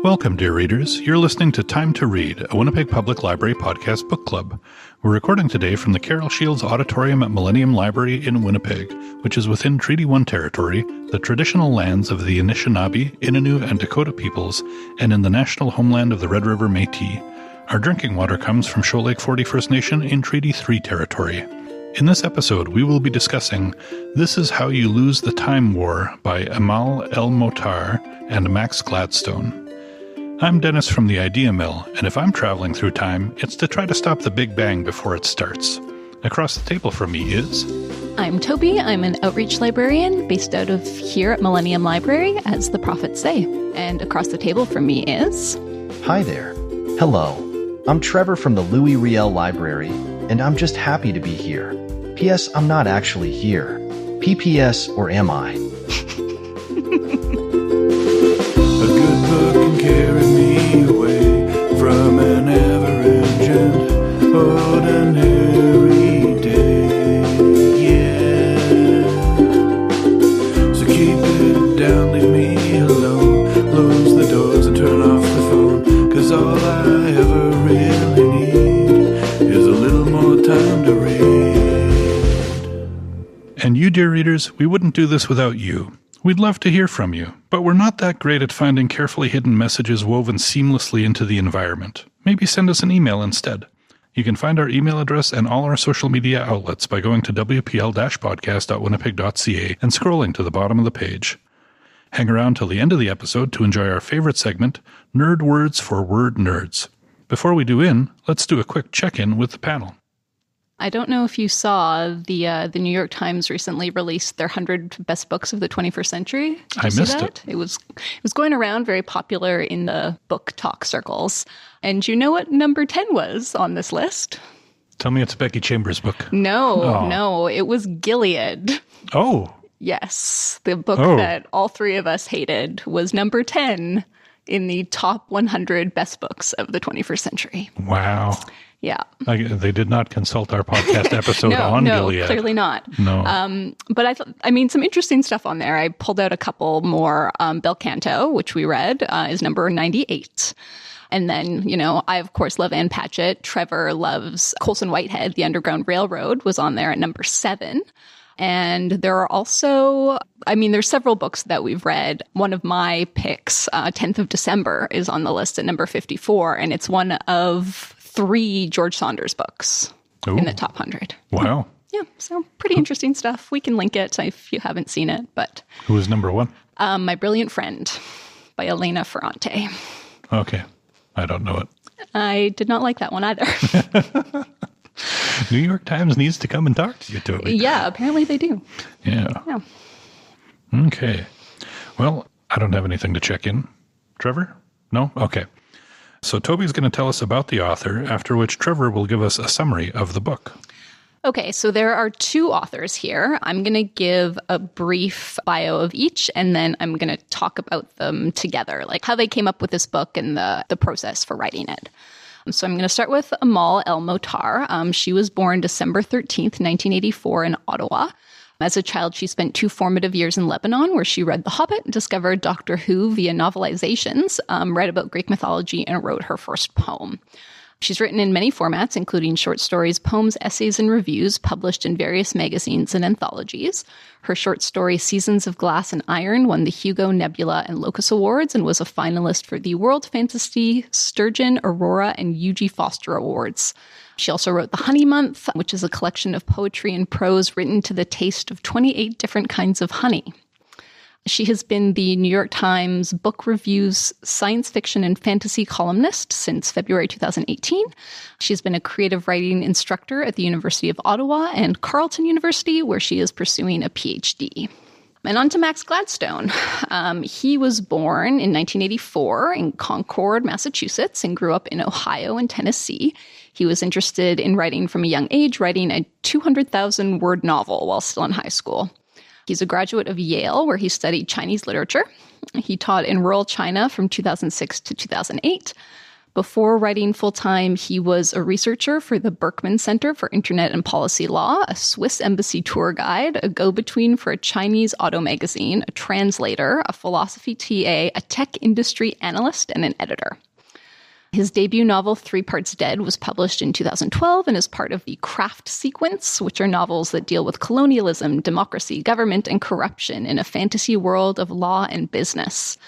Welcome, dear readers. You're listening to Time to Read, a Winnipeg Public Library podcast book club. We're recording today from the Carol Shields Auditorium at Millennium Library in Winnipeg, which is within Treaty 1 territory, the traditional lands of the Anishinaabe, Innu, and Dakota peoples, and in the national homeland of the Red River Métis. Our drinking water comes from Shoal Lake 40 First Nation in Treaty 3 territory. In this episode, we will be discussing This Is How You Lose the Time War by Amal El-Mohtar and Max Gladstone. I'm Dennis from the Idea Mill, and if I'm traveling through time, it's to try to stop the Big Bang before it starts. Across the table from me is... I'm Toby. I'm an outreach librarian based out of here at Millennium Library, as the prophets say. And across the table from me is... Hi there. Hello. I'm Trevor from the Louis Riel Library, and I'm just happy to be here. P.S. I'm not actually here. P.P.S. or am I? A good book can carry me away from an average and ordinary day, yeah. So keep it down, leave me alone, close the doors and turn off the phone, 'cause all I ever really need is a little more time to read. And you, dear readers, we wouldn't do this without you. We'd love to hear from you, but we're not that great at finding carefully hidden messages woven seamlessly into the environment. Maybe send us an email instead. You can find our email address and all our social media outlets by going to wpl-podcast.winnipeg.ca and scrolling to the bottom of the page. Hang around till the end of the episode to enjoy our favorite segment, Nerd Words for Word Nerds. Before we do let's do a quick check-in with the panel. I don't know if you saw the New York Times recently released their 100 best books of the 21st century. Did you see missed that? It was going around, very popular in the book talk circles. And you know what number 10 was on this list? Tell me it's Becky Chambers' book. No, it was Gilead. Oh. Yes, the book that all three of us hated was number 10 in the top 100 best books of the 21st century. Wow. Yeah. They did not consult our podcast episode on Gilead. No, clearly not. No. But some interesting stuff on there. I pulled out a couple more. Bel Canto, which we read, is number 98. And then, I, of course, love Ann Patchett. Trevor loves Colson Whitehead. The Underground Railroad was on there at number 7. And there are also, there's several books that we've read. One of my picks, 10th of December, is on the list at number 54. And it's one of 3 George Saunders books in the top 100. Wow. Yeah, so pretty interesting stuff. We can link it if you haven't seen it. But who was number 1? My Brilliant Friend by Elena Ferrante. Okay. I don't know it. I did not like that one either. New York Times needs to come and talk to you, Toby. Yeah, apparently they do. Yeah. Okay. Well, I don't have anything to check in. Trevor? No? Okay. So Toby's going to tell us about the author, after which Trevor will give us a summary of the book. Okay, so there are 2 authors here. I'm going to give a brief bio of each, and then I'm going to talk about them together, like how they came up with this book and the process for writing it. So I'm going to start with Amal El-Mohtar. She was born December 13th, 1984 in Ottawa. As a child, she spent 2 formative years in Lebanon, where she read The Hobbit, discovered Doctor Who via novelizations, read about Greek mythology, and wrote her first poem. She's written in many formats, including short stories, poems, essays, and reviews published in various magazines and anthologies. Her short story, Seasons of Glass and Iron, won the Hugo, Nebula, and Locus Awards and was a finalist for the World Fantasy, Sturgeon, Aurora, and Eugene Foster Awards. She also wrote The Honey Month, which is a collection of poetry and prose written to the taste of 28 different kinds of honey. She has been the New York Times Book Review's science fiction and fantasy columnist since February 2018. She's been a creative writing instructor at the University of Ottawa and Carleton University, where she is pursuing a PhD. And on to Max Gladstone. He was born in 1984 in Concord, Massachusetts, and grew up in Ohio and Tennessee. He was interested in writing from a young age, writing a 200,000-word novel while still in high school. He's a graduate of Yale, where he studied Chinese literature. He taught in rural China from 2006 to 2008. Before writing full-time, he was a researcher for the Berkman Center for Internet and Policy Law, a Swiss embassy tour guide, a go-between for a Chinese auto magazine, a translator, a philosophy TA, a tech industry analyst, and an editor. His debut novel, 3 Parts Dead, was published in 2012 and is part of the Craft sequence, which are novels that deal with colonialism, democracy, government, and corruption in a fantasy world of law and business.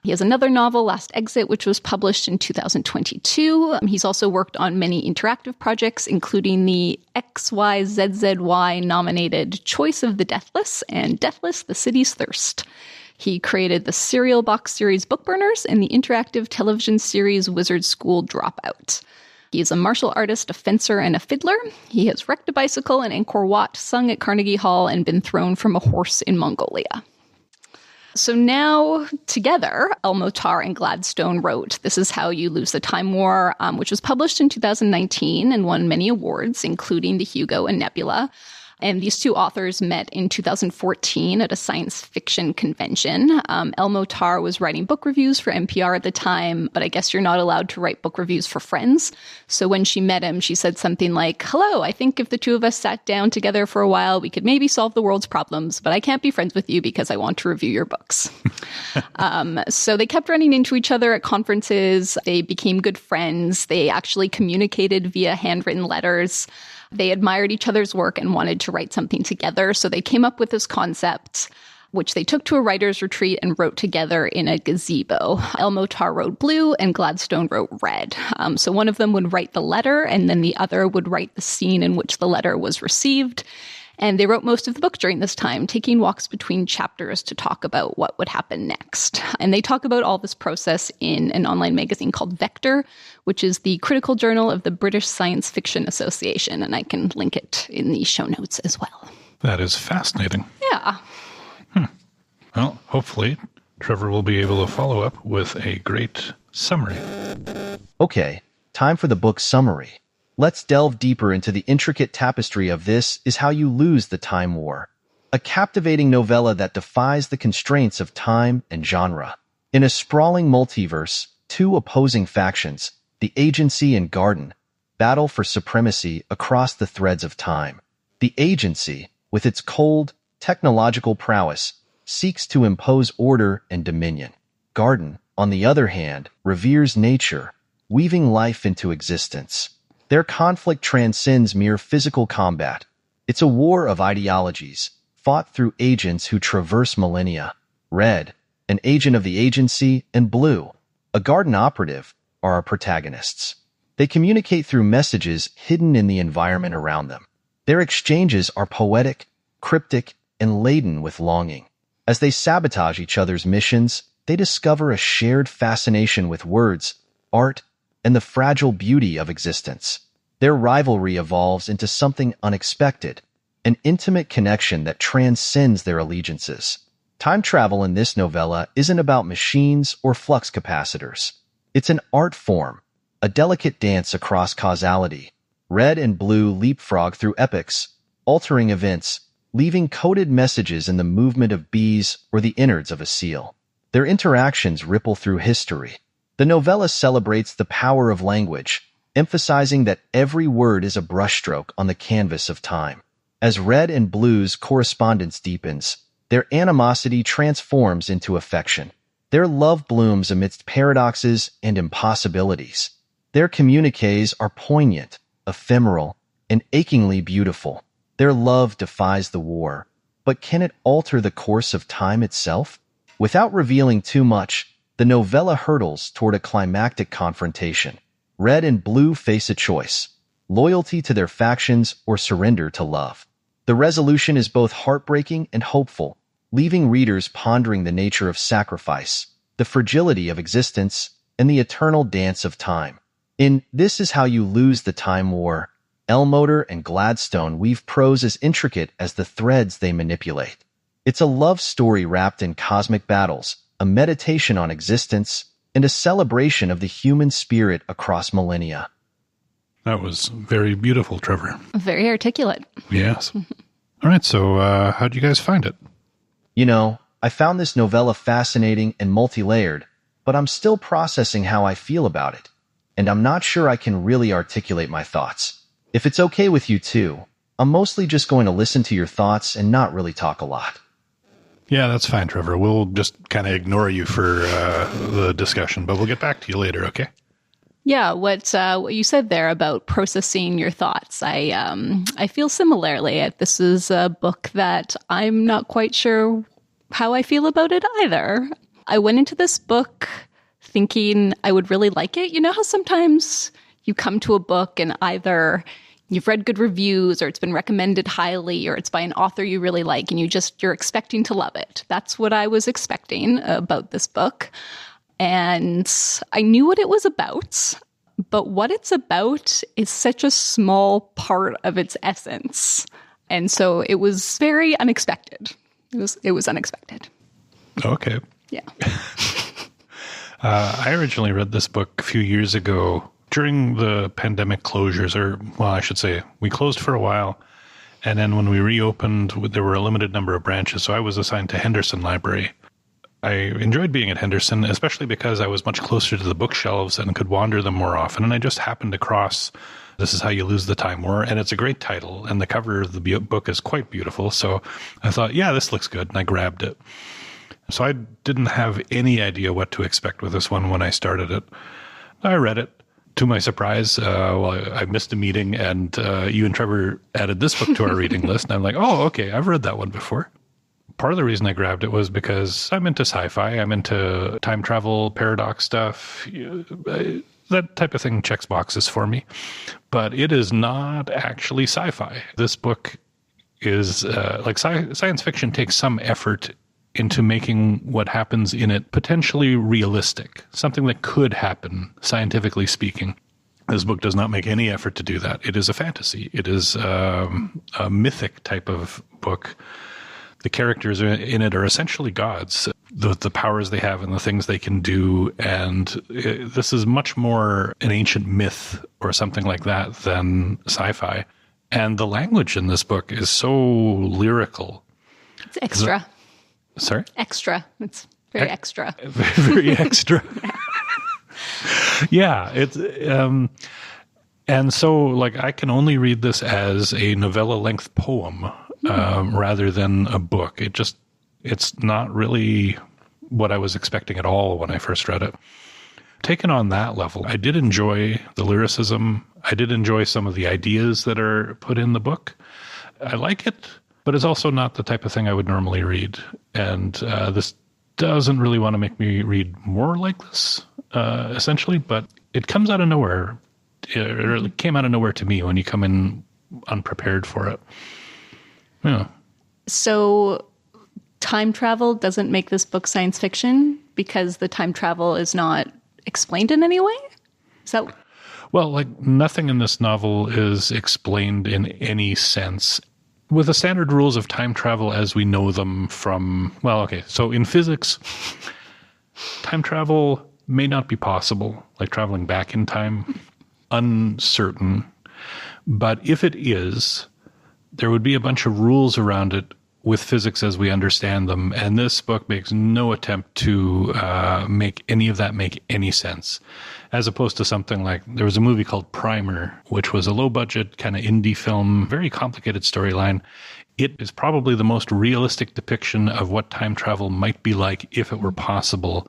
He has another novel, Last Exit, which was published in 2022. He's also worked on many interactive projects, including the XYZZY-nominated Choice of the Deathless and Deathless, the City's Thirst. He created the serial box series Bookburners and the interactive television series Wizard School Dropout. He is a martial artist, a fencer, and a fiddler. He has wrecked a bicycle in Angkor Wat, sung at Carnegie Hall, and been thrown from a horse in Mongolia. So now, together, El-Motar and Gladstone wrote This Is How You Lose the Time War, which was published in 2019 and won many awards, including the Hugo and Nebula. And these two authors met in 2014 at a science fiction convention. El-Motar was writing book reviews for NPR at the time, but I guess you're not allowed to write book reviews for friends. So when she met him, she said something like, "Hello, I think if the two of us sat down together for a while, we could maybe solve the world's problems, but I can't be friends with you because I want to review your books." So they kept running into each other at conferences. They became good friends. They actually communicated via handwritten letters. They admired each other's work and wanted to write something together. So they came up with this concept, which they took to a writer's retreat and wrote together in a gazebo. El-Motar wrote blue and Gladstone wrote red. So one of them would write the letter and then the other would write the scene in which the letter was received. And they wrote most of the book during this time, taking walks between chapters to talk about what would happen next. And they talk about all this process in an online magazine called Vector, which is the critical journal of the British Science Fiction Association. And I can link it in the show notes as well. That is fascinating. Yeah. Well, hopefully Trevor will be able to follow up with a great summary. Okay, time for the book summary. Let's delve deeper into the intricate tapestry of This Is How You Lose the Time War, a captivating novella that defies the constraints of time and genre. In a sprawling multiverse, two opposing factions, the Agency and Garden, battle for supremacy across the threads of time. The Agency, with its cold, technological prowess, seeks to impose order and dominion. Garden, on the other hand, reveres nature, weaving life into existence. Their conflict transcends mere physical combat. It's a war of ideologies, fought through agents who traverse millennia. Red, an agent of the Agency, and Blue, a Garden operative, are our protagonists. They communicate through messages hidden in the environment around them. Their exchanges are poetic, cryptic, and laden with longing. As they sabotage each other's missions, they discover a shared fascination with words, art, and the fragile beauty of existence. Their rivalry evolves into something unexpected, an intimate connection that transcends their allegiances. Time travel in this novella isn't about machines or flux capacitors. It's an art form, a delicate dance across causality. Red and Blue leapfrog through epochs, altering events, leaving coded messages in the movement of bees or the innards of a seal. Their interactions ripple through history. The novella celebrates the power of language, emphasizing that every word is a brushstroke on the canvas of time. As Red and Blue's correspondence deepens, their animosity transforms into affection. Their love blooms amidst paradoxes and impossibilities. Their communiques are poignant, ephemeral, and achingly beautiful. Their love defies the war, but can it alter the course of time itself? Without revealing too much, the novella hurtles toward a climactic confrontation. Red and Blue face a choice: loyalty to their factions or surrender to love. The resolution is both heartbreaking and hopeful, leaving readers pondering the nature of sacrifice, the fragility of existence, and the eternal dance of time. In This Is How You Lose the Time War, El-Motar and Gladstone weave prose as intricate as the threads they manipulate. It's a love story wrapped in cosmic battles, a meditation on existence, and a celebration of the human spirit across millennia. That was very beautiful, Trevor. Very articulate. Yes. All right, so how'd you guys find it? You know, I found this novella fascinating and multi-layered, but I'm still processing how I feel about it. and I'm not sure I can really articulate my thoughts. If it's okay with you too, I'm mostly just going to listen to your thoughts and not really talk a lot. Yeah, that's fine, Trevor. We'll just kind of ignore you for the discussion, but we'll get back to you later, okay? Yeah, what you said there about processing your thoughts, I feel similarly. This is a book that I'm not quite sure how I feel about it either. I went into this book thinking I would really like it. You know how sometimes you come to a book and either you've read good reviews or it's been recommended highly or it's by an author you really like and you're expecting to love it. That's what I was expecting about this book. And I knew what it was about, but what it's about is such a small part of its essence. And so it was very unexpected. It was unexpected. Okay. Yeah. I originally read this book a few years ago during the pandemic closures, I should say, we closed for a while. And then when we reopened, there were a limited number of branches. So I was assigned to Henderson Library. I enjoyed being at Henderson, especially because I was much closer to the bookshelves and could wander them more often. And I just happened across This Is How You Lose the Time War, and it's a great title. And the cover of the book is quite beautiful. So I thought, yeah, this looks good. And I grabbed it. So I didn't have any idea what to expect with this one when I started it. I read it. To my surprise, I missed a meeting, and you and Trevor added this book to our reading list. And I'm like, oh, okay, I've read that one before. Part of the reason I grabbed it was because I'm into sci-fi. I'm into time travel, paradox stuff. That type of thing checks boxes for me. But it is not actually sci-fi. This book is like science fiction takes some effort into making what happens in it potentially realistic, something that could happen, scientifically speaking. This book does not make any effort to do that. It is a fantasy. It is a mythic type of book. The characters in it are essentially gods, the powers they have and the things they can do. And this is much more an ancient myth or something like that than sci-fi. And the language in this book is so lyrical. It's extra. Sorry? Extra. It's very extra. Very extra. Yeah. It's, and so like I can only read this as a novella length poem, rather than a book. It's not really what I was expecting at all when I first read it. Taken on that level, I did enjoy the lyricism. I did enjoy some of the ideas that are put in the book. I like it. But it's also not the type of thing I would normally read. And this doesn't really want to make me read more like this, essentially. But it comes out of nowhere. It came out of nowhere to me when you come in unprepared for it. Yeah. So time travel doesn't make this book science fiction because the time travel is not explained in any way? Is that... Well, like nothing in this novel is explained in any sense. With the standard rules of time travel as we know them from, well, okay, so in physics, time travel may not be possible, like traveling back in time, uncertain. But if it is, there would be a bunch of rules around it with physics as we understand them. And this book makes no attempt to make any of that make any sense. As opposed to something like, there was a movie called Primer, which was a low-budget kind of indie film, very complicated storyline. It is probably the most realistic depiction of what time travel might be like if it were possible.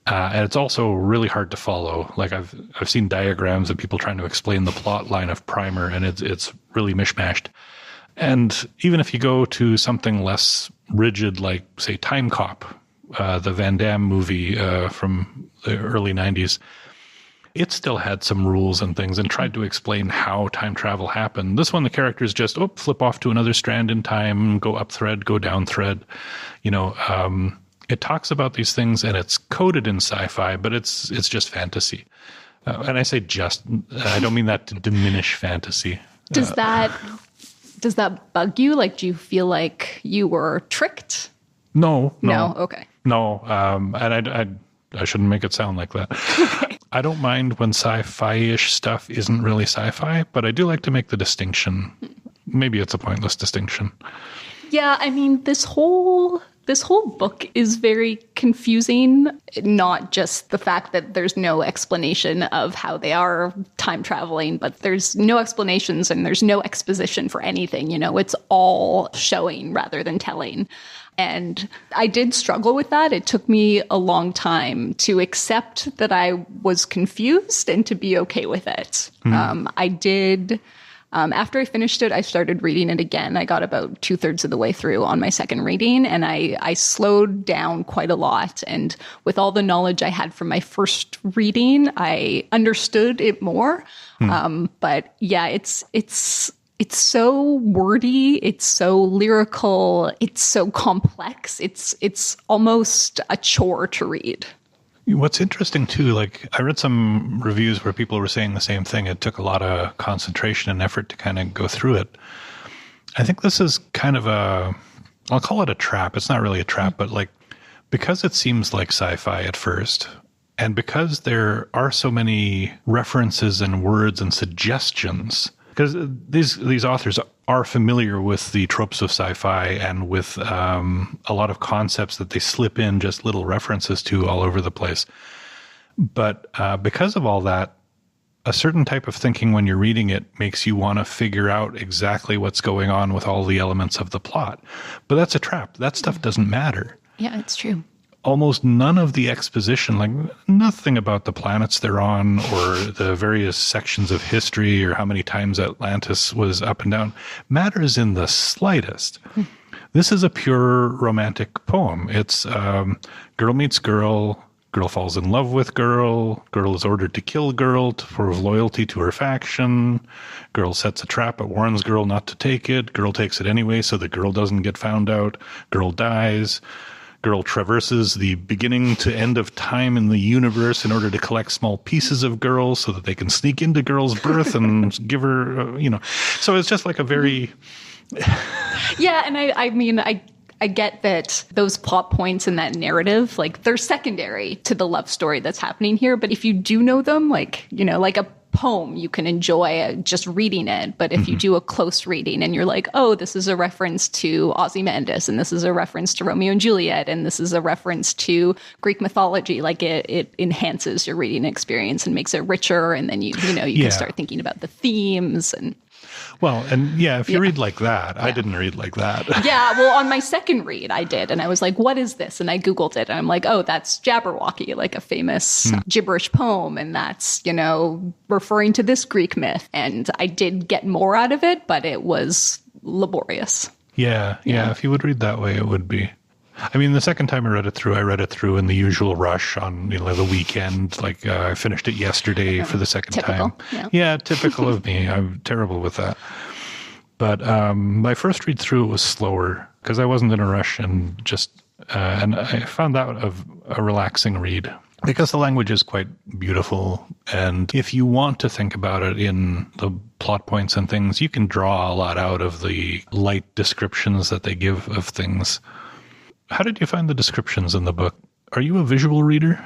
And it's also really hard to follow. Like I've seen diagrams of people trying to explain the plot line of Primer, and it's really mishmashed. And even if you go to something less rigid, like, say, Time Cop, the Van Damme movie from the early 90s, it still had some rules and things and tried to explain how time travel happened. This one, the characters just flip off to another strand in time, go up thread, go down thread. You know, it talks about these things and it's coded in sci-fi, but it's just fantasy. And I say just, I don't mean that to diminish fantasy. Does that bug you? Like, do you feel like you were tricked? No. Okay. No. And I shouldn't make it sound like that. Okay. I don't mind when sci-fi-ish stuff isn't really sci-fi, but I do like to make the distinction. Maybe it's a pointless distinction. Yeah, I mean, this whole This whole book is very confusing, not just the fact that there's no explanation of how they are time traveling, but there's no explanations and there's no exposition for anything. You know, it's all showing rather than telling. And I did struggle with that. It took me a long time to accept that I was confused and to be okay with it. I did... after I finished it, I started reading it again. I got about 2/3 of the way through on my second reading, and I slowed down quite a lot. And with all the knowledge I had from my first reading, I understood it more. But yeah, it's so wordy, it's so lyrical, it's so complex. It's almost a chore to read. What's interesting, too, like I read some reviews where people were saying the same thing. It took a lot of concentration and effort to kind of go through it. I think this is kind of I'll call it a trap. It's not really a trap, but like, because it seems like sci-fi at first, and because there are so many references and words and suggestions, because these authors are familiar with the tropes of sci-fi and with a lot of concepts that they slip in just little references to all over the place. But because of all that, a certain type of thinking when you're reading it makes you want to figure out exactly what's going on with all the elements of the plot. But that's a trap. That stuff doesn't matter. Yeah, it's true. Almost none of the exposition, like nothing about the planets they're on or the various sections of history or how many times Atlantis was up and down, matters in the slightest. This is a pure romantic poem. It's girl meets girl, girl falls in love with girl is ordered to kill girl to prove loyalty to her faction, girl sets a trap but warns girl not to take it, girl takes it anyway so the girl doesn't get found out, girl dies. Girl traverses the beginning to end of time in the universe in order to collect small pieces of girl so that they can sneak into girl's birth and give her, So it's just like a very... Yeah, and I mean, I get that those plot points in that narrative, like, they're secondary to the love story that's happening here. But if you do know them, like, like a poem, you can enjoy just reading it. But if you do a close reading and you're like, oh, this is a reference to Ozymandias, and this is a reference to Romeo and Juliet, and this is a reference to Greek mythology, like it enhances your reading experience and makes it richer. And then you can start thinking about the themes and... Well, and yeah, if you read like that, I didn't read like that. Yeah, well, on my second read, I did. And I was like, what is this? And I Googled it. And I'm like, oh, that's Jabberwocky, like a famous gibberish poem. And that's, referring to this Greek myth. And I did get more out of it, but it was laborious. Yeah. If you would read that way, it would be. I mean, the second time I read it through in the usual rush on the weekend. Like I finished it yesterday for the second time. Yeah, typical of me. I'm terrible with that. But my first read through was slower because I wasn't in a rush and and I found that a relaxing read because the language is quite beautiful. And if you want to think about it in the plot points and things, you can draw a lot out of the light descriptions that they give of things. How did you find the descriptions in the book? Are you a visual reader?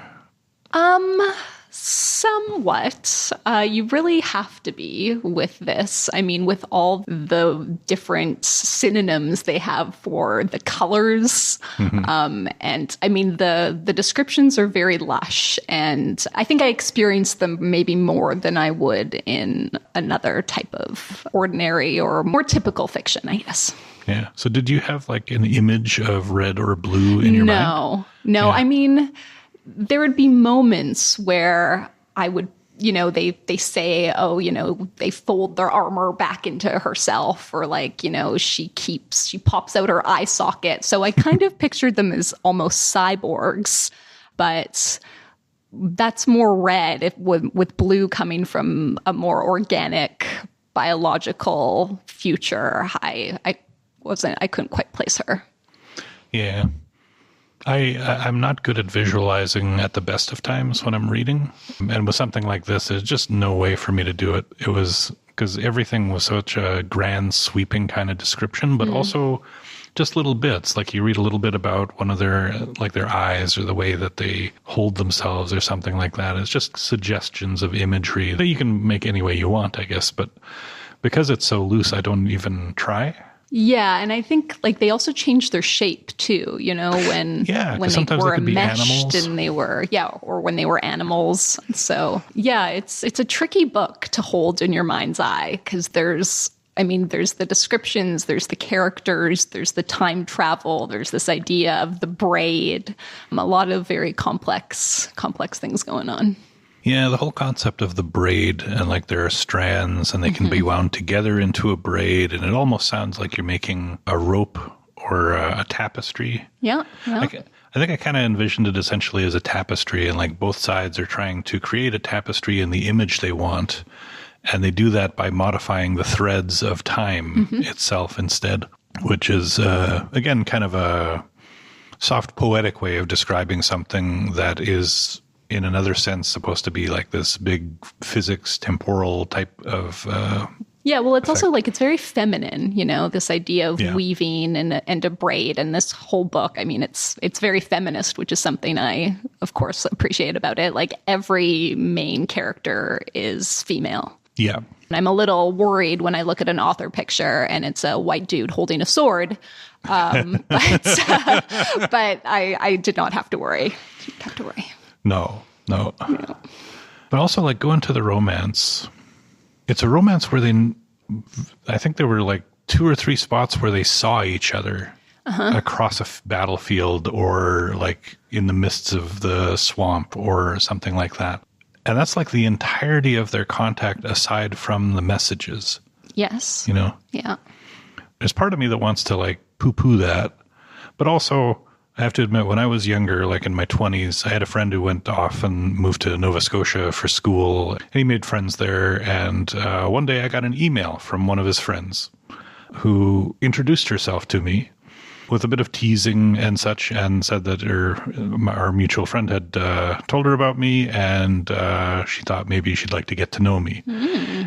Somewhat. You really have to be with this. I mean, with all the different synonyms they have for the colors. And I mean, the descriptions are very lush. And I think I experienced them maybe more than I would in another type of ordinary or more typical fiction, I guess. Yeah. So did you have like an image of red or blue in your mind? No. Yeah. I mean, there would be moments where I would, they say, oh, they fold their armor back into herself, or like, she pops out her eye socket. So I kind of pictured them as almost cyborgs, but that's more red with blue coming from a more organic biological future. I couldn't quite place her. Yeah. I'm not good at visualizing at the best of times when I'm reading. And with something like this, there's just no way for me to do it. It was because everything was such a grand, sweeping kind of description, but also just little bits. Like you read a little bit about one of their eyes or the way that they hold themselves or something like that. It's just suggestions of imagery that you can make any way you want, I guess. But because it's so loose, I don't even try. Yeah, and I think like they also changed their shape too, when 'cause they sometimes they were could be meshed animals. and they were or when they were animals. So yeah, it's a tricky book to hold in your mind's eye because there's the descriptions, there's the characters, there's the time travel, there's this idea of the braid, a lot of very complex things going on. Yeah, the whole concept of the braid and like there are strands and they can be wound together into a braid, and it almost sounds like you're making a rope or a tapestry. Yeah. I think I kind of envisioned it essentially as a tapestry, and like both sides are trying to create a tapestry in the image they want, and they do that by modifying the threads of time itself instead, which is again kind of a soft poetic way of describing something that is in another sense supposed to be like this big physics temporal type of yeah, well, it's effect. also like it's very feminine, this idea of weaving and a braid, and this whole book. I mean, it's very feminist, which is something I, of course, appreciate about it. Like every main character is female. Yeah. And I'm a little worried when I look at an author picture and it's a white dude holding a sword. But I did not have to worry. No. But also, like, go into the romance. It's a romance where I think there were like 2 or 3 spots where they saw each other across a battlefield or like in the midst of the swamp or something like that. And that's like the entirety of their contact aside from the messages. Yes. Yeah. There's part of me that wants to like poo-poo that, but also I have to admit, when I was younger, like in my 20s, I had a friend who went off and moved to Nova Scotia for school, and he made friends there. And one day I got an email from one of his friends who introduced herself to me with a bit of teasing and such, and said that our mutual friend had told her about me, and she thought maybe she'd like to get to know me.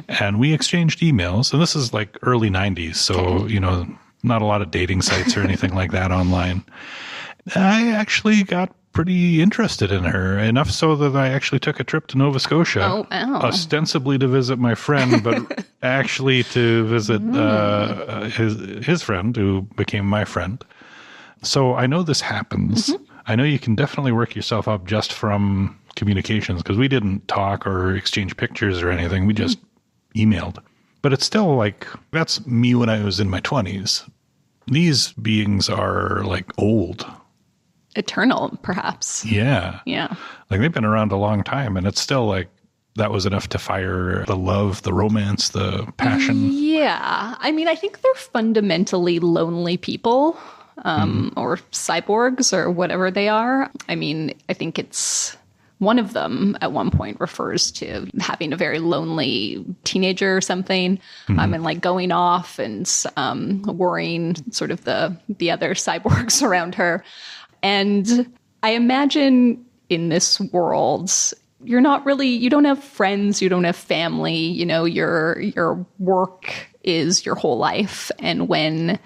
And we exchanged emails, and this is like early 90s, so, not a lot of dating sites or anything like that online. I actually got pretty interested in her, enough so that I actually took a trip to Nova Scotia, ostensibly to visit my friend, but actually to visit his friend, who became my friend. So I know this happens. I know you can definitely work yourself up just from communications, because we didn't talk or exchange pictures or anything. We just emailed. But it's still like, that's me when I was in my 20s. These beings are like old. Eternal, perhaps. Yeah. Yeah. Like they've been around a long time, and it's still like that was enough to fire the love, the romance, the passion. Yeah. I mean, I think they're fundamentally lonely people, or cyborgs or whatever they are. I mean, I think it's one of them at one point refers to having a very lonely teenager or something, and like going off and worrying sort of the other cyborgs around her. And I imagine in this world, you don't have friends, you don't have family, your work is your whole life. And when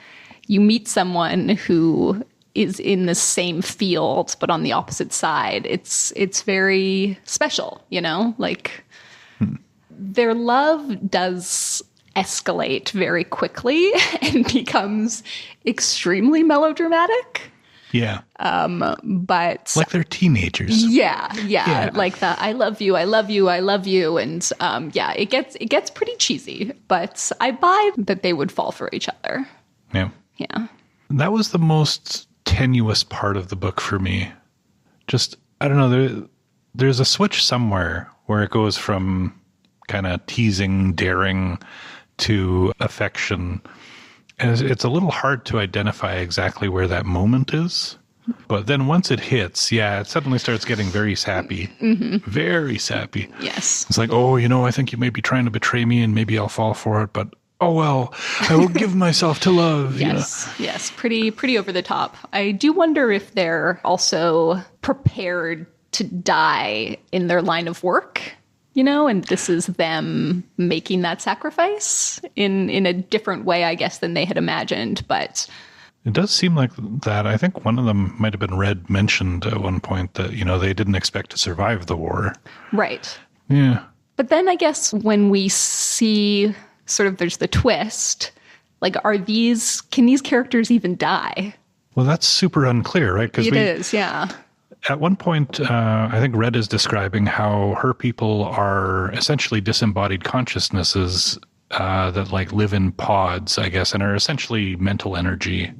you meet someone who is in the same field, but on the opposite side, it's very special, like their love does escalate very quickly and becomes extremely melodramatic. Yeah. But like they're teenagers. Yeah. Like that. I love you. I love you. I love you. And it gets pretty cheesy, but I buy that they would fall for each other. Yeah. Yeah. That was the most tenuous part of the book for me. Just, I don't know. There's a switch somewhere where it goes from kind of teasing, daring to affection. And it's a little hard to identify exactly where that moment is. But then once it hits, it suddenly starts getting very sappy. Very sappy. Yes. It's like, I think you may be trying to betray me and maybe I'll fall for it. But, oh, well, I will give myself to love. Yes. Pretty over the top. I do wonder if they're also prepared to die in their line of work. And this is them making that sacrifice in a different way, I guess, than they had imagined. But it does seem like that. I think one of them might have been mentioned at one point that, they didn't expect to survive the war. Right. Yeah. But then I guess when we see sort of there's the twist, Like, can these characters even die? Well, that's super unclear, right? It is, yeah. At one point, I think Red is describing how her people are essentially disembodied consciousnesses that like live in pods, I guess, and are essentially mental energy.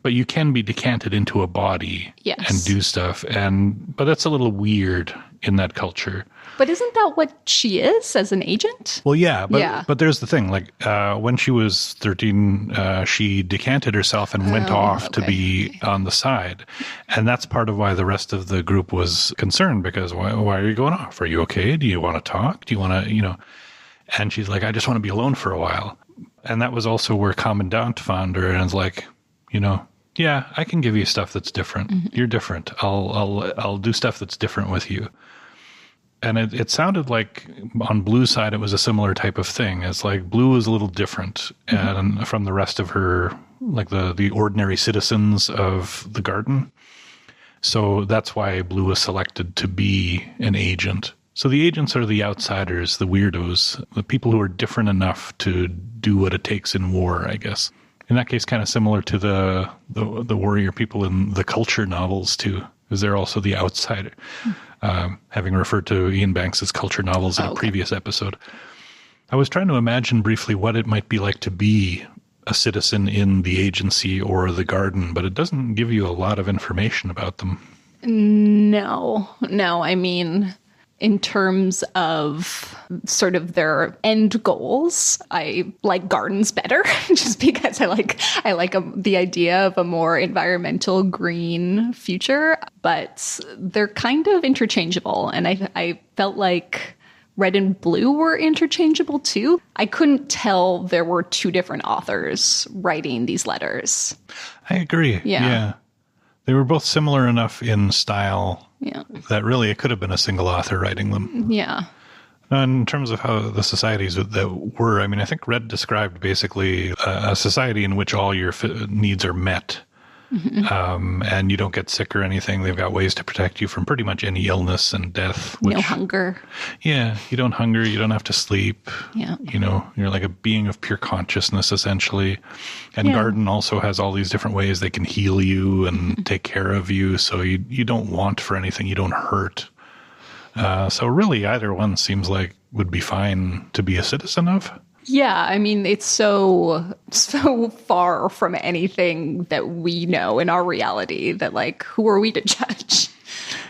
But you can be decanted into a body and do stuff. But that's a little weird in that culture. But isn't that what she is as an agent? Well, yeah, but there's the thing. Like when she was 13, she decanted herself and went off to be on the side. And that's part of why the rest of the group was concerned, because why are you going off? Are you okay? Do you want to talk? Do you want to, And she's like, I just want to be alone for a while. And that was also where Commandant found her and was like, yeah, I can give you stuff that's different. Mm-hmm. You're different. I'll do stuff that's different with you. And it sounded like on Blue's side, it was a similar type of thing. It's like Blue was a little different and from the rest of her, like the ordinary citizens of the garden. So that's why Blue was selected to be an agent. So the agents are the outsiders, the weirdos, the people who are different enough to do what it takes in war, I guess. In that case, kind of similar to the warrior people in the culture novels too, because they're also the outsider. Having referred to Ian Banks's culture novels in a previous episode. I was trying to imagine briefly what it might be like to be a citizen in the agency or the garden, but it doesn't give you a lot of information about them. No. I mean, in terms of sort of their end goals, I like gardens better just because I like the idea of a more environmental green future, but they're kind of interchangeable. And I felt like Red and Blue were interchangeable too. I couldn't tell there were two different authors writing these letters. I agree. Yeah. They were both similar enough in style that really it could have been a single author writing them. Yeah. In terms of how the societies that were, I mean, I think Red described basically a society in which all your needs are met. Mm-hmm. And you don't get sick or anything. They've got ways to protect you from pretty much any illness and death. No hunger. Yeah, you don't hunger. You don't have to sleep. Yeah. You're like a being of pure consciousness, essentially. And Garden also has all these different ways they can heal you and take care of you. So you don't want for anything. You don't hurt. So really, either one seems like would be fine to be a citizen of. Yeah, I mean, it's so far from anything that we know in our reality that, like, who are we to judge?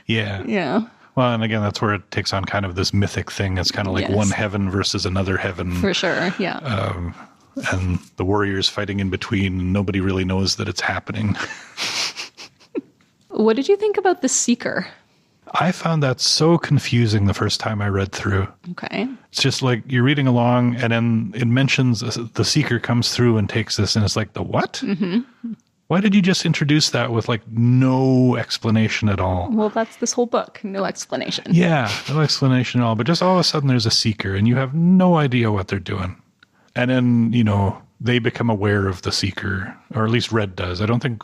Yeah. Yeah. Well, and again, that's where it takes on kind of this mythic thing. It's kind of like one heaven versus another heaven. For sure, yeah. And the warriors fighting in between. Nobody really knows that it's happening. What did you think about the Seeker? I found that so confusing the first time I read through. Okay. It's just like you're reading along and then it mentions the Seeker comes through and takes this and it's like, the what? Mm-hmm. Why did you just introduce that with like no explanation at all? Well, that's this whole book. No explanation. Yeah, no explanation at all. But just all of a sudden there's a Seeker and you have no idea what they're doing. And then, they become aware of the Seeker, or at least Red does. I don't think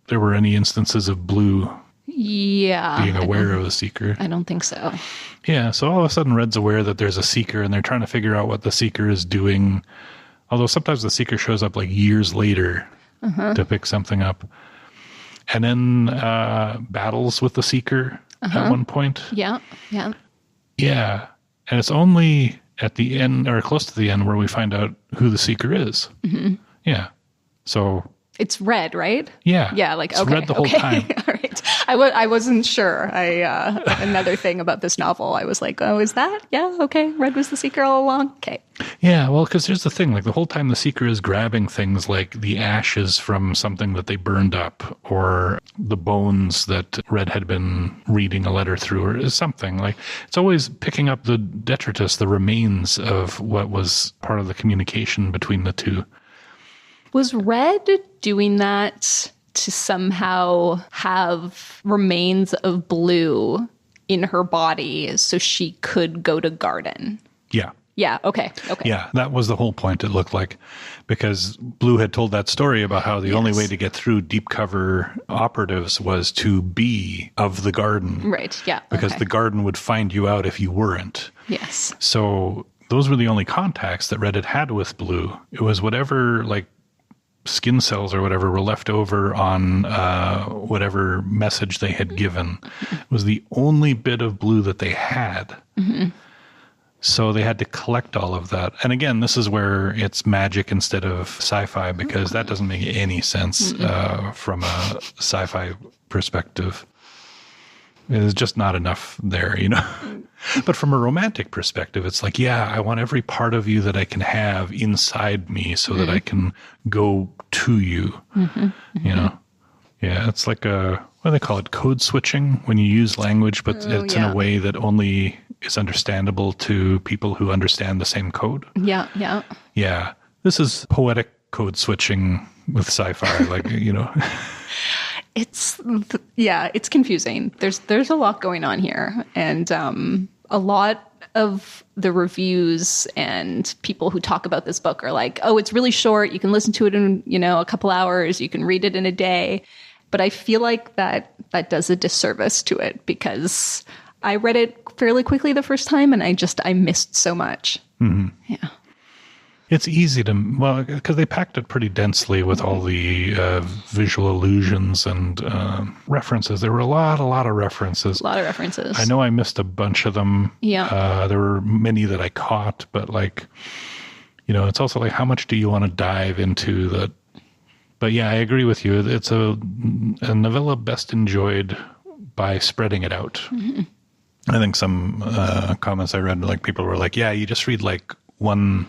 there were any instances of Blue being aware of the Seeker. I don't think so. Yeah, so all of a sudden Red's aware that there's a Seeker and they're trying to figure out what the Seeker is doing. Although sometimes the Seeker shows up like years later to pick something up. And then battles with the Seeker at one point. Yeah. And it's only at the end, or close to the end, where we find out who the Seeker is. Mm-hmm. Yeah. So... It's Red, right? Yeah. Yeah, like, it's Red the whole time. All right. I wasn't sure. Another thing about this novel, I was like, oh, is that? Yeah, okay. Red was the Seeker all along? Okay. Yeah, well, because here's the thing. Like, the whole time the Seeker is grabbing things like the ashes from something that they burned up or the bones that Red had been reading a letter through or something. Like, it's always picking up the detritus, the remains of what was part of the communication between the two. Was Red doing that to somehow have remains of Blue in her body so she could go to Garden? Yeah. Yeah, okay. Yeah, that was the whole point, it looked like, because Blue had told that story about how the only way to get through deep cover operatives was to be of the Garden. Right, yeah. Because the Garden would find you out if you weren't. Yes. So those were the only contacts that Red had with Blue. It was whatever, like, skin cells or whatever were left over on whatever message they had given. It was the only bit of blue that they had. So they had to collect all of that. And again, this is where it's magic instead of sci-fi, because that doesn't make any sense from a sci-fi perspective. There's just not enough there, you know. But from a romantic perspective, it's like, yeah, I want every part of you that I can have inside me so that I can go to you, you know. Yeah, it's like what do they call it? Code switching, when you use language, but it's in a way that only is understandable to people who understand the same code. Yeah. Yeah. This is poetic code switching with sci-fi, like, you know. It's confusing. There's a lot going on here. And a lot of the reviews and people who talk about this book are like, oh, it's really short. You can listen to it in, you know, a couple hours. You can read it in a day. But I feel like that does a disservice to it, because I read it fairly quickly the first time and I missed so much. Yeah. It's easy to, well, because they packed it pretty densely with all the visual illusions and references. There were a lot of references. A lot of references. I know I missed a bunch of them. Yeah. There were many that I caught, but like, you know, it's also like, how much do you want to dive into that? But yeah, I agree with you. It's a novella best enjoyed by spreading it out. I think some comments I read, like people were like, yeah, you just read like one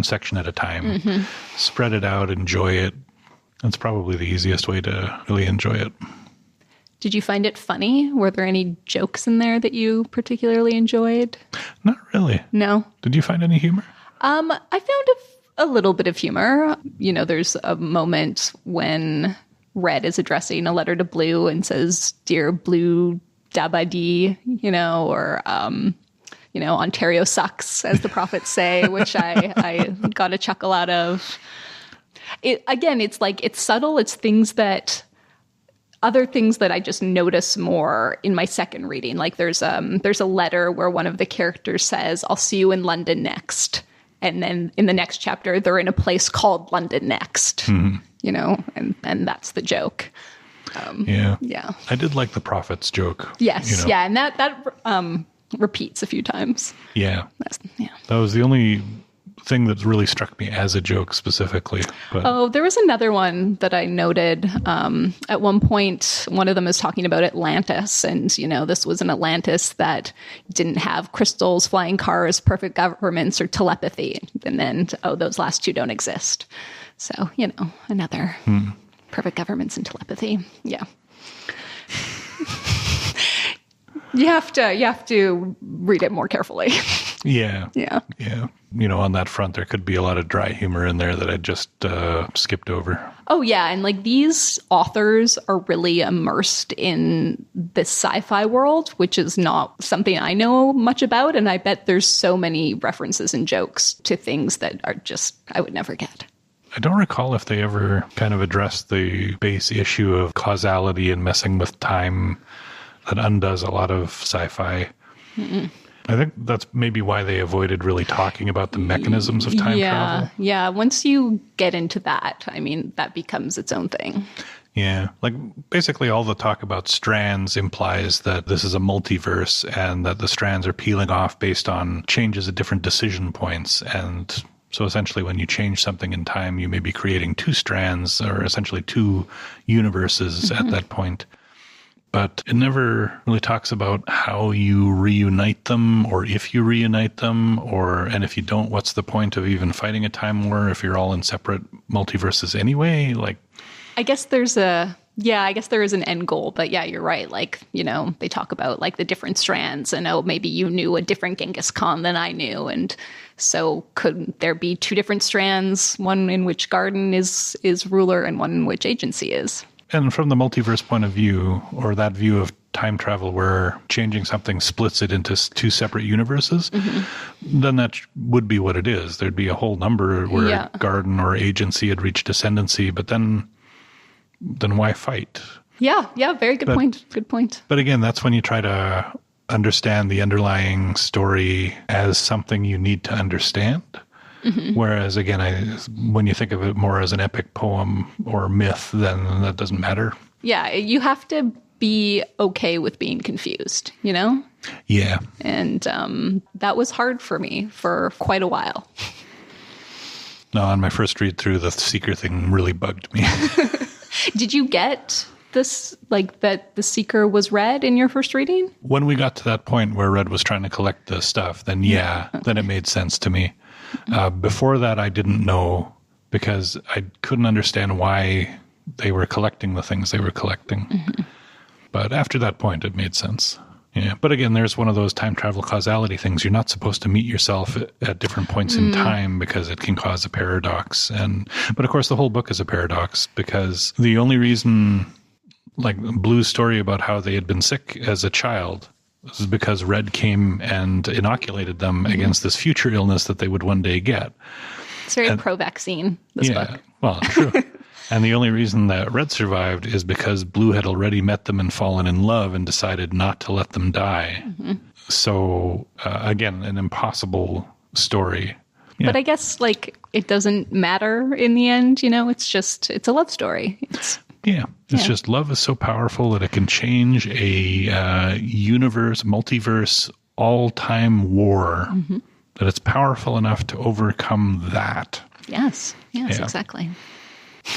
section at a time, spread it out, enjoy it. That's probably the easiest way to really enjoy it. Did you find it funny? Were there any jokes in there that you particularly enjoyed? Not really. No. Did you find any humor? I found a little bit of humor. You know, there's a moment when Red is addressing a letter to Blue and says, "Dear Blue Dabadi," you know, or you know, Ontario sucks, as the prophets say, which I got a chuckle out of. Again, it's like, it's subtle. It's other things that I just notice more in my second reading. Like there's a letter where one of the characters says, "I'll see you in London next." And then in the next chapter, they're in a place called London next, you know, and that's the joke. Yeah. I did like the prophets joke. Yes. You know? Yeah. And that repeats a few times. Yeah. Yeah. That was the only thing that really struck me as a joke specifically. But. Oh, there was another one that I noted. At one point, one of them is talking about Atlantis, and, you know, this was an Atlantis that didn't have crystals, flying cars, perfect governments, or telepathy. And then, those last two don't exist. So, you know, another perfect governments and telepathy. Yeah. You have to read it more carefully. Yeah. Yeah. You know, on that front, there could be a lot of dry humor in there that I just skipped over. Oh, yeah. And like, these authors are really immersed in this sci-fi world, which is not something I know much about. And I bet there's so many references and jokes to things that are just, I would never get. I don't recall if they ever kind of addressed the base issue of causality and messing with time that undoes a lot of sci-fi. I think that's maybe why they avoided really talking about the mechanisms of time travel. Yeah, once you get into that, I mean, that becomes its own thing. Yeah, like basically all the talk about strands implies that this is a multiverse and that the strands are peeling off based on changes at different decision points. And so essentially when you change something in time, you may be creating two strands or essentially two universes at that point. But it never really talks about how you reunite them, or if you reunite them, and if you don't, what's the point of even fighting a time war if you're all in separate multiverses anyway? Like, I guess there is an end goal, but yeah, you're right. Like, you know, they talk about like the different strands, and maybe you knew a different Genghis Khan than I knew, and so could there be two different strands, one in which Garden is ruler and one in which Agency is? And from the multiverse point of view, or that view of time travel where changing something splits it into two separate universes, then that would be what it is. There'd be a whole number where Garden or Agency had reached ascendancy, but then why fight? Yeah, very good point. Good point. But again, that's when you try to understand the underlying story as something you need to understand. Whereas, again, when you think of it more as an epic poem or myth, then that doesn't matter. Yeah, you have to be okay with being confused, you know? Yeah. And that was hard for me for quite a while. No, on my first read through, the Seeker thing really bugged me. Did you get this, like, that the Seeker was Red in your first reading? When we got to that point where Red was trying to collect the stuff, then then it made sense to me. Before that, I didn't know, because I couldn't understand why they were collecting the things they were collecting. But after that point, it made sense. Yeah. But again, there's one of those time travel causality things. You're not supposed to meet yourself at different points in time, because it can cause a paradox. But of course, the whole book is a paradox, because the only reason, like Blue's story about how they had been sick as a child, is because Red came and inoculated them against this future illness that they would one day get. It's very pro-vaccine, this book. Well, true. And the only reason that Red survived is because Blue had already met them and fallen in love and decided not to let them die. So, again, an impossible story. Yeah. But I guess, like, it doesn't matter in the end, you know? It's a love story. It's just love is so powerful that it can change a universe, multiverse, all-time war, that it's powerful enough to overcome that. Yes, exactly.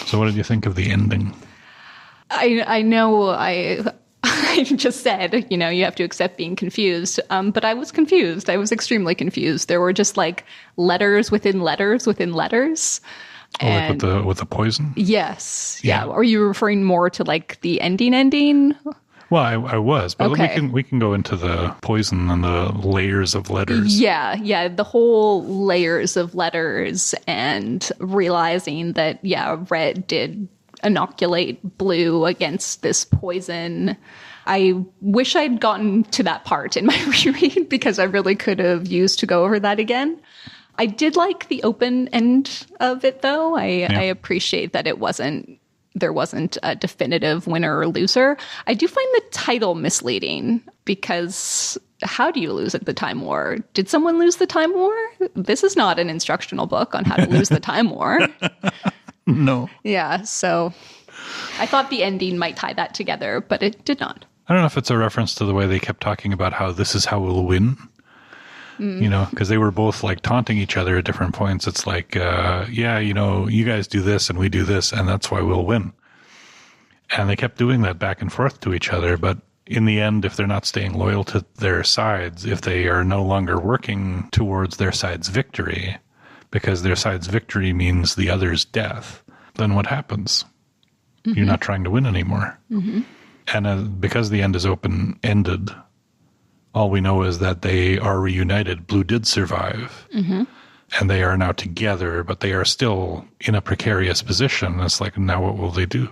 So what did you think of the ending? I know I just said, you know, you have to accept being confused. But I was confused. I was extremely confused. There were just like letters within letters within letters. Oh, like with the poison? Yes. Yeah. Are you referring more to like the ending? Well, I was, but we can go into the poison and the layers of letters. Yeah, the whole layers of letters, and realizing that, Red did inoculate Blue against this poison. I wish I'd gotten to that part in my reread, because I really could have used to go over that again. I did like the open end of it, though. I appreciate that there wasn't a definitive winner or loser. I do find the title misleading, because how do you lose at the Time War? Did someone lose the Time War? This is not an instructional book on how to lose the Time War. No. Yeah, so I thought the ending might tie that together, but it did not. I don't know if it's a reference to the way they kept talking about how this is how we'll win. You know, because they were both like taunting each other at different points. It's like, you know, you guys do this and we do this, and that's why we'll win. And they kept doing that back and forth to each other. But in the end, if they're not staying loyal to their sides, if they are no longer working towards their side's victory, because their side's victory means the other's death, then what happens? You're not trying to win anymore. And because the end is open-ended, all we know is that they are reunited. Blue did survive. And they are now together, but they are still in a precarious position. It's like, now what will they do?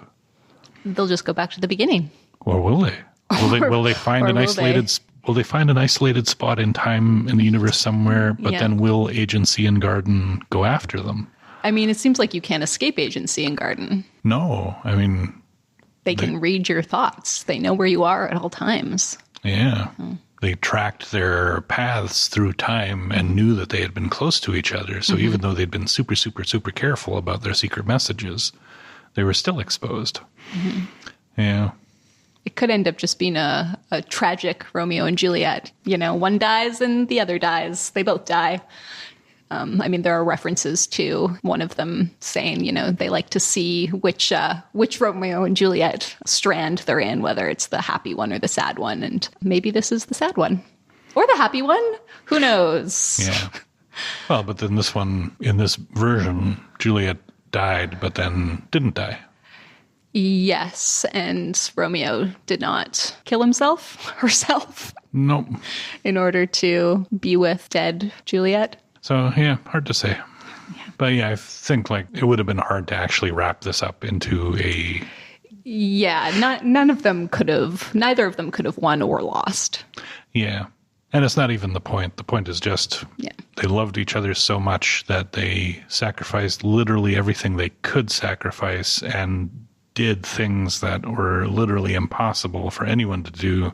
They'll just go back to the beginning. Well, will they? Will they find an isolated? Will they find an isolated spot in time in the universe somewhere? But then will Agency and Garden go after them? I mean, it seems like you can't escape Agency and Garden. No, I mean, they can read your thoughts. They know where you are at all times. Yeah. They tracked their paths through time and knew that they had been close to each other. So even though they'd been super, super, super careful about their secret messages, they were still exposed. Yeah. It could end up just being a tragic Romeo and Juliet. You know, one dies and the other dies. They both die. I mean, there are references to one of them saying, you know, they like to see which Romeo and Juliet strand they're in, whether it's the happy one or the sad one. And maybe this is the sad one. Or the happy one. Who knows? Yeah. Well, but then in this version, Juliet died, but then didn't die. Yes, and Romeo did not kill herself. Nope. In order to be with dead Juliet. So, yeah, hard to say. Yeah. But yeah, I think like it would have been hard to actually wrap this up into a... Yeah, neither of them could have won or lost. Yeah. And it's not even the point. The point is just they loved each other so much that they sacrificed literally everything they could sacrifice and did things that were literally impossible for anyone to do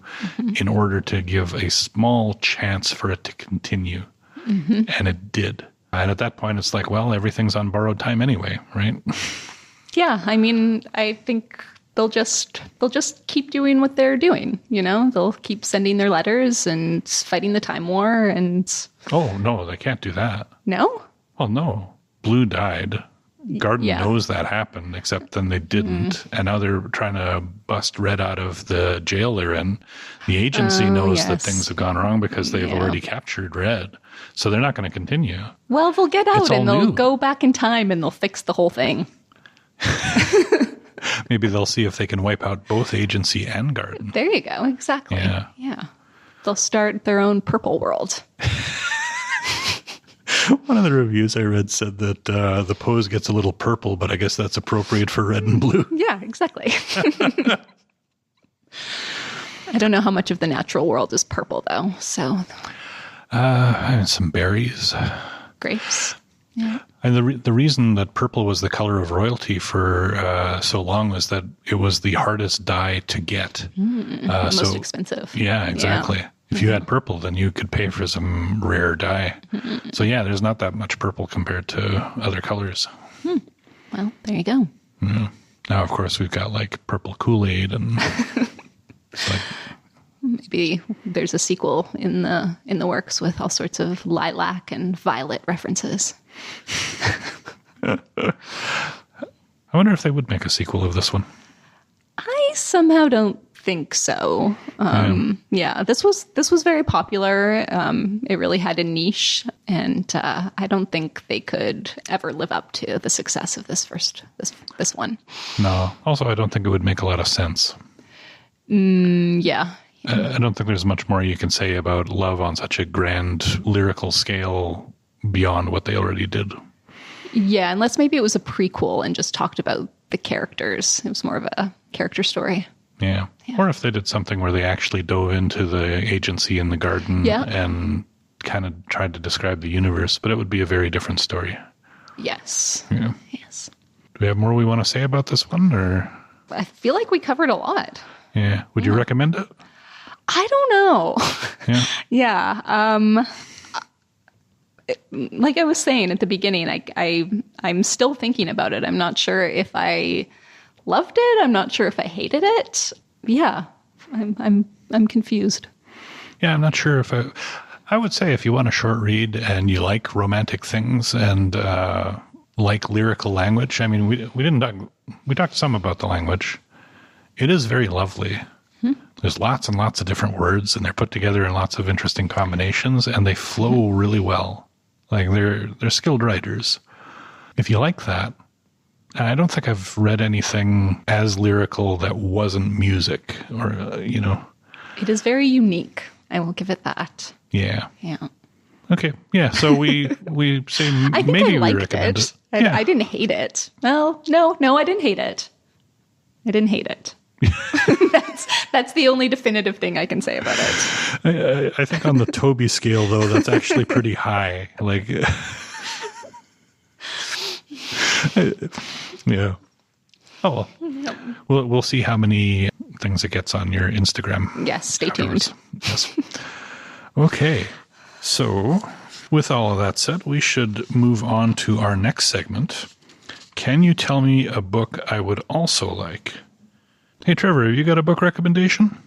in order to give a small chance for it to continue. And it did. And at that point, it's like, well, everything's on borrowed time anyway, right? Yeah, I mean, I think they'll just keep doing what they're doing, you know? They'll keep sending their letters and fighting the time war and... Oh, no, they can't do that. No? Well, no. Blue died. Garden Yeah. knows that happened, except then they didn't. And now they're trying to bust Red out of the jail they're in. The agency knows that yes. things have gone wrong because they've Yeah. already captured Red. So they're not going to continue. Well, they'll get It's out all and they'll new. go back in time and they'll fix the whole thing. Maybe they'll see if they can wipe out both agency and Garden. There you go. Exactly. Yeah. They'll start their own purple world. One of the reviews I read said that the pose gets a little purple, but I guess that's appropriate for red and blue. Yeah, exactly. I don't know how much of the natural world is purple, though. So, And some berries. grapes. Yeah. And the reason that purple was the color of royalty for so long was that it was the hardest dye to get. Most expensive. Yeah, exactly. Yeah. If you had purple, then you could pay for some rare dye. So yeah, there's not that much purple compared to other colors. Well, there you go. Now, of course, we've got like purple Kool-Aid and it's like, Maybe there's a sequel in the works with all sorts of lilac and violet references. I wonder if they would make a sequel of this one. I somehow don't think so. Yeah, this was very popular. It really had a niche, and I don't think they could ever live up to the success of this one. No. Also, I don't think it would make a lot of sense. Yeah. I don't think there's much more you can say about love on such a grand lyrical scale beyond what they already did. Yeah, unless maybe it was a prequel and just talked about the characters. It was more of a character story. Yeah. Or if they did something where they actually dove into the agency in the garden and kind of tried to describe the universe, but it would be a very different story. Yes. Yeah. Yes. Do we have more we want to say about this one, or? I feel like we covered a lot. Yeah. Would you recommend it? I don't know. Yeah. Yeah. Like I was saying at the beginning, I'm still thinking about it. I'm not sure if I loved it. I'm not sure if I hated it. Yeah. I'm confused. Yeah, I'm not sure if I would say if you want a short read and you like romantic things and like lyrical language. I mean, we talked some about the language. It is very lovely. There's lots and lots of different words, and they're put together in lots of interesting combinations, and they flow really well. Like they're skilled writers. If you like that, and I don't think I've read anything as lyrical that wasn't music, or It is very unique. I will give it that. Yeah. Yeah. Okay. Yeah. So we say I think maybe I we liked recommend it. it. Yeah. I didn't hate it. Well, no, I didn't hate it. I didn't hate it. That's the only definitive thing I can say about it. I think on the Toby scale, though, that's actually pretty high. Like, yeah. Oh, well, we'll see how many things it gets on your Instagram. Yes, stay afterwards. tuned. Yes. Okay. So, with all of that said, we should move on to our next segment. Can you tell me a book I would also like? Hey, Trevor, have you got a book recommendation?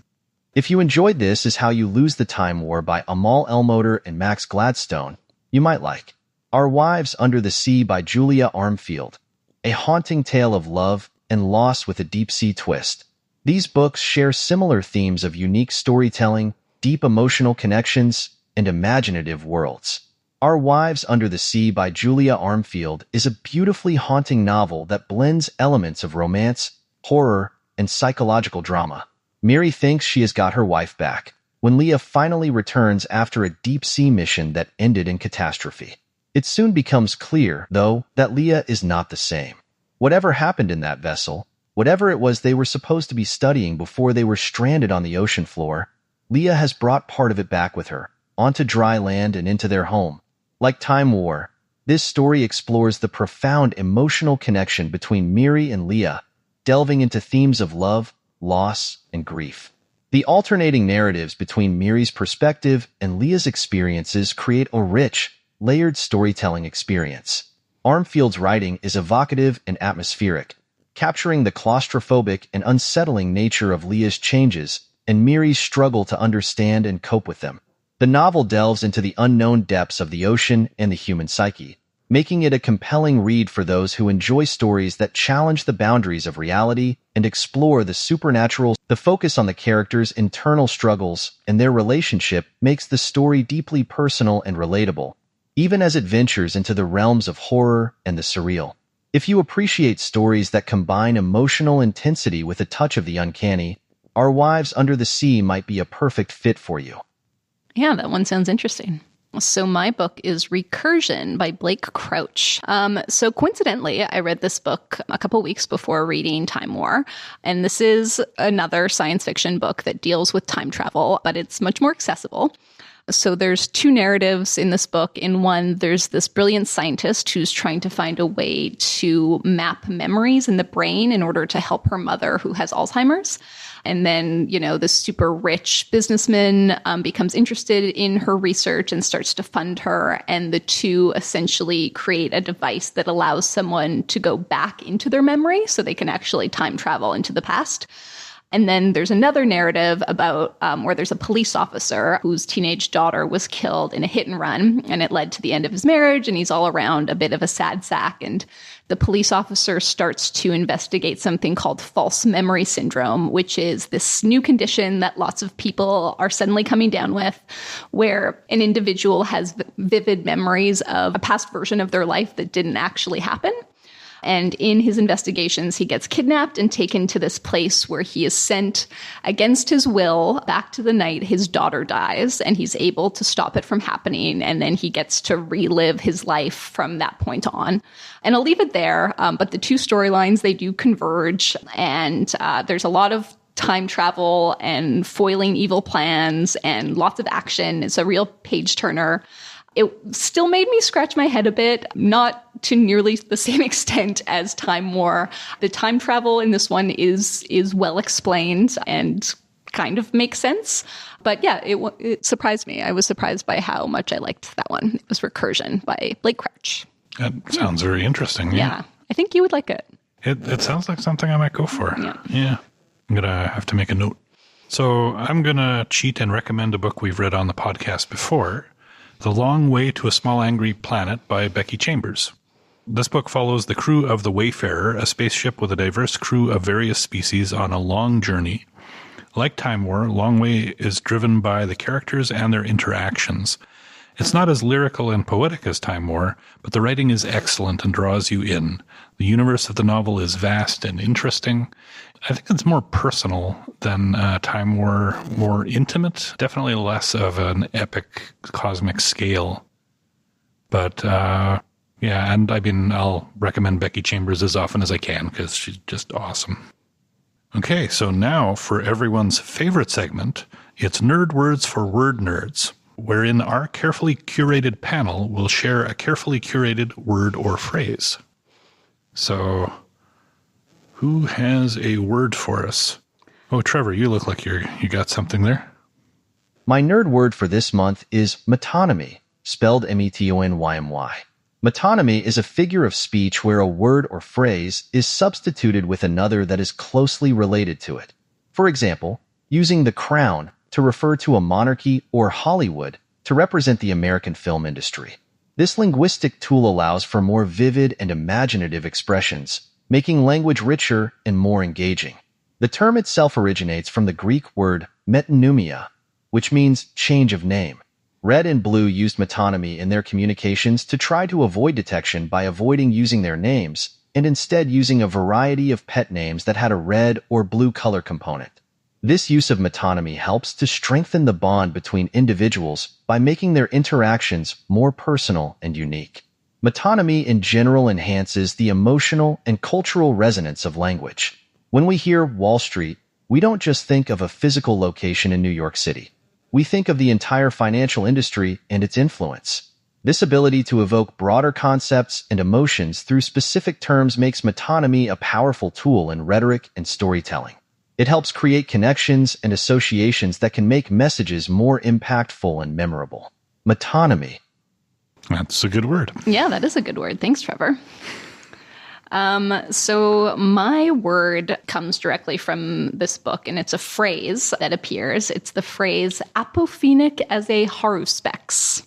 If you enjoyed This Is How You Lose the Time War by Amal Elmoter and Max Gladstone, you might like Our Wives Under the Sea by Julia Armfield, a haunting tale of love and loss with a deep-sea twist. These books share similar themes of unique storytelling, deep emotional connections, and imaginative worlds. Our Wives Under the Sea by Julia Armfield is a beautifully haunting novel that blends elements of romance, horror, and psychological drama. Miri thinks she has got her wife back when Leah finally returns after a deep-sea mission that ended in catastrophe. It soon becomes clear, though, that Leah is not the same. Whatever happened in that vessel, whatever it was they were supposed to be studying before they were stranded on the ocean floor, Leah has brought part of it back with her, onto dry land and into their home. Like Time War, this story explores the profound emotional connection between Miri and Leah, delving into themes of love, loss, and grief. The alternating narratives between Miri's perspective and Leah's experiences create a rich, layered storytelling experience. Armfield's writing is evocative and atmospheric, capturing the claustrophobic and unsettling nature of Leah's changes and Miri's struggle to understand and cope with them. The novel delves into the unknown depths of the ocean and the human psyche, making it a compelling read for those who enjoy stories that challenge the boundaries of reality and explore the supernatural. The focus on the characters' internal struggles and their relationship makes the story deeply personal and relatable, even as it ventures into the realms of horror and the surreal. If you appreciate stories that combine emotional intensity with a touch of the uncanny, Our Wives Under the Sea might be a perfect fit for you. Yeah, that one sounds interesting. So my book is Recursion by Blake Crouch. So coincidentally, I read this book a couple weeks before reading Time War. And this is another science fiction book that deals with time travel, but it's much more accessible. So there's two narratives in this book. In one, there's this brilliant scientist who's trying to find a way to map memories in the brain in order to help her mother who has Alzheimer's. And then, this super rich businessman becomes interested in her research and starts to fund her. And the two essentially create a device that allows someone to go back into their memory so they can actually time travel into the past. And then there's another narrative about where there's a police officer whose teenage daughter was killed in a hit and run, and it led to the end of his marriage, and he's all around a bit of a sad sack. And the police officer starts to investigate something called false memory syndrome, which is this new condition that lots of people are suddenly coming down with, where an individual has vivid memories of a past version of their life that didn't actually happen. And in his investigations, he gets kidnapped and taken to this place where he is sent against his will back to the night his daughter dies, and he's able to stop it from happening. And then he gets to relive his life from that point on. And I'll leave it there. But the two storylines, they do converge. And there's a lot of time travel and foiling evil plans and lots of action. It's a real page turner. It still made me scratch my head a bit, not to nearly the same extent as Time War. The time travel in this one is well explained and kind of makes sense. But yeah, it surprised me. I was surprised by how much I liked that one. It was Recursion by Blake Crouch. That sounds very interesting. Yeah, I think you would like it. It sounds like something I might go for. Yeah. I'm going to have to make a note. So I'm going to cheat and recommend a book we've read on the podcast before, The Long Way to a Small Angry Planet by Becky Chambers. This book follows the crew of the Wayfarer, a spaceship with a diverse crew of various species on a long journey. Like Time War, Long Way is driven by the characters and their interactions. It's not as lyrical and poetic as Time War, but the writing is excellent and draws you in. The universe of the novel is vast and interesting. I think it's more personal than Time War, more intimate, definitely less of an epic cosmic scale. But yeah, and I mean, I'll recommend Becky Chambers as often as I can because she's just awesome. Okay, so now for everyone's favorite segment, it's Nerd Words for Word Nerds, wherein our carefully curated panel will share a carefully curated word or phrase. So, who has a word for us? Oh, Trevor, you look like you got something there. My nerd word for this month is metonymy, spelled metonymy. Metonymy is a figure of speech where a word or phrase is substituted with another that is closely related to it. For example, using the crown to refer to a monarchy or Hollywood to represent the American film industry. This linguistic tool allows for more vivid and imaginative expressions, making language richer and more engaging. The term itself originates from the Greek word metonymia, which means change of name. Red and Blue used metonymy in their communications to try to avoid detection by avoiding using their names and instead using a variety of pet names that had a red or blue color component. This use of metonymy helps to strengthen the bond between individuals by making their interactions more personal and unique. Metonymy in general enhances the emotional and cultural resonance of language. When we hear Wall Street, we don't just think of a physical location in New York City. We think of the entire financial industry and its influence. This ability to evoke broader concepts and emotions through specific terms makes metonymy a powerful tool in rhetoric and storytelling. It helps create connections and associations that can make messages more impactful and memorable. Metonymy. That's a good word. Yeah, that is a good word. Thanks, Trevor. So my word comes directly from this book, and it's a phrase that appears. It's the phrase apophenic as a haruspex.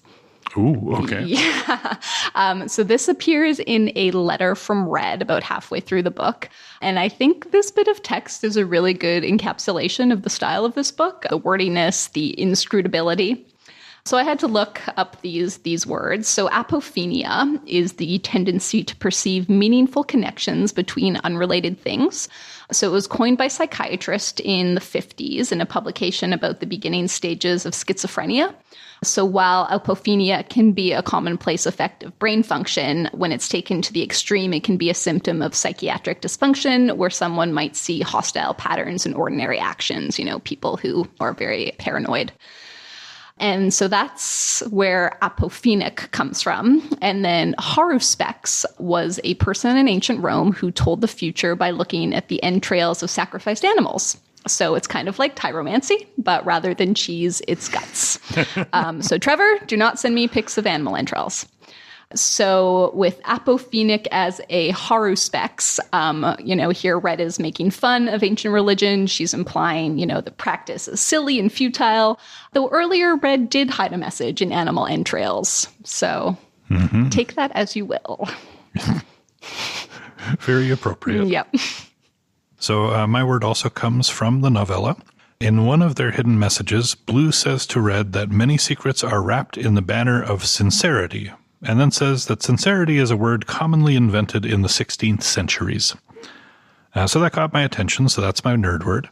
Ooh, okay. Yeah. So this appears in a letter from Red about halfway through the book. And I think this bit of text is a really good encapsulation of the style of this book, the wordiness, the inscrutability. So I had to look up these words. So apophenia is the tendency to perceive meaningful connections between unrelated things. So it was coined by psychiatrists in the 50s in a publication about the beginning stages of schizophrenia. So while apophenia can be a commonplace effect of brain function, when it's taken to the extreme, it can be a symptom of psychiatric dysfunction where someone might see hostile patterns in ordinary actions, people who are very paranoid. And so that's where apophenic comes from. And then haruspex was a person in ancient Rome who told the future by looking at the entrails of sacrificed animals. So it's kind of like tyromancy, but rather than cheese, it's guts. So Trevor, do not send me pics of animal entrails. So with apophenic as a haruspex, here Red is making fun of ancient religion. She's implying, the practice is silly and futile, though earlier Red did hide a message in animal entrails. So take that as you will. Very appropriate. Yep. So my word also comes from the novella. In one of their hidden messages, Blue says to Red that many secrets are wrapped in the banner of sincerity, and then says that sincerity is a word commonly invented in the 16th centuries. So that caught my attention, so that's my nerd word.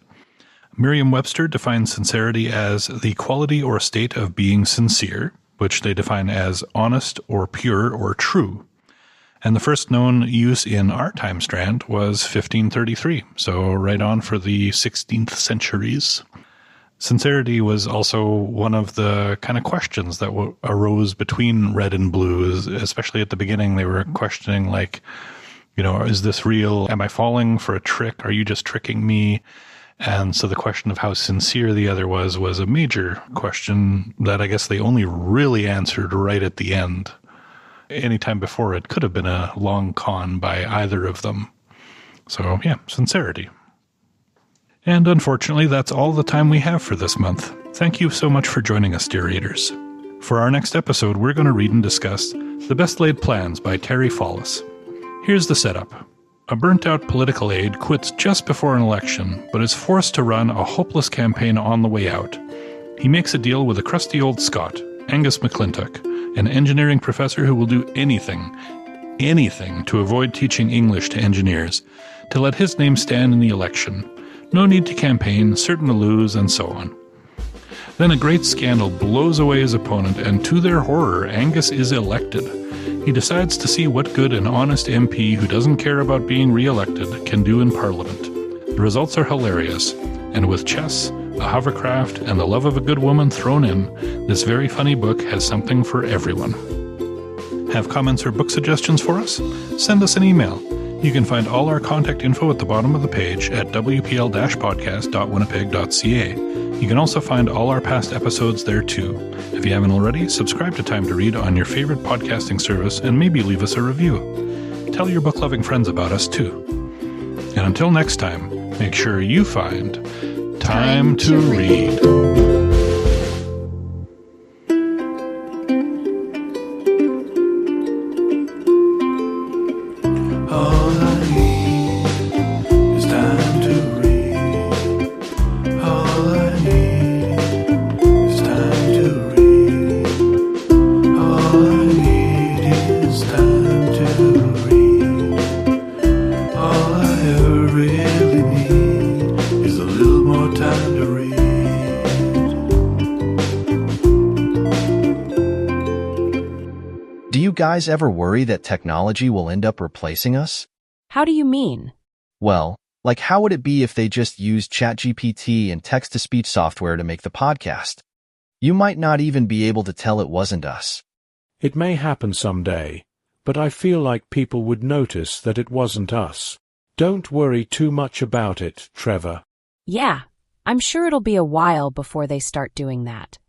Merriam-Webster defines sincerity as the quality or state of being sincere, which they define as honest or pure or true. And the first known use in our time strand was 1533, so right on for the 16th centuries. Sincerity was also one of the kind of questions that arose between Red and Blue, especially at the beginning. They were questioning, like, is this real? Am I falling for a trick? Are you just tricking me? And so the question of how sincere the other was a major question that I guess they only really answered right at the end. Anytime before, it could have been a long con by either of them. So, yeah, sincerity. And unfortunately, that's all the time we have for this month. Thank you so much for joining us, dear readers. For our next episode, we're going to read and discuss The Best Laid Plans by Terry Follis. Here's the setup. A burnt-out political aide quits just before an election, but is forced to run a hopeless campaign on the way out. He makes a deal with a crusty old Scot, Angus McClintock, an engineering professor who will do anything to avoid teaching English to engineers, to let his name stand in the election. No need to campaign, certain to lose, and so on. Then a great scandal blows away his opponent, and to their horror, Angus is elected. He decides to see what good an honest MP who doesn't care about being re-elected can do in Parliament. The results are hilarious, and with chess, a hovercraft, and the love of a good woman thrown in, this very funny book has something for everyone. Have comments or book suggestions for us? Send us an email. You can find all our contact info at the bottom of the page at wpl-podcast.winnipeg.ca. You can also find all our past episodes there too. If you haven't already, subscribe to Time to Read on your favorite podcasting service and maybe leave us a review. Tell your book-loving friends about us too. And until next time, make sure you find Time to Read. All I need is time to read. All I need is time to read. All I need is time to read. All I ever really need is a little more time to read. Do you guys ever worry that technology will end up replacing us? How do you mean? Well, like how would it be if they just used ChatGPT and text-to-speech software to make the podcast? You might not even be able to tell it wasn't us. It may happen someday, but I feel like people would notice that it wasn't us. Don't worry too much about it, Trevor. Yeah, I'm sure it'll be a while before they start doing that.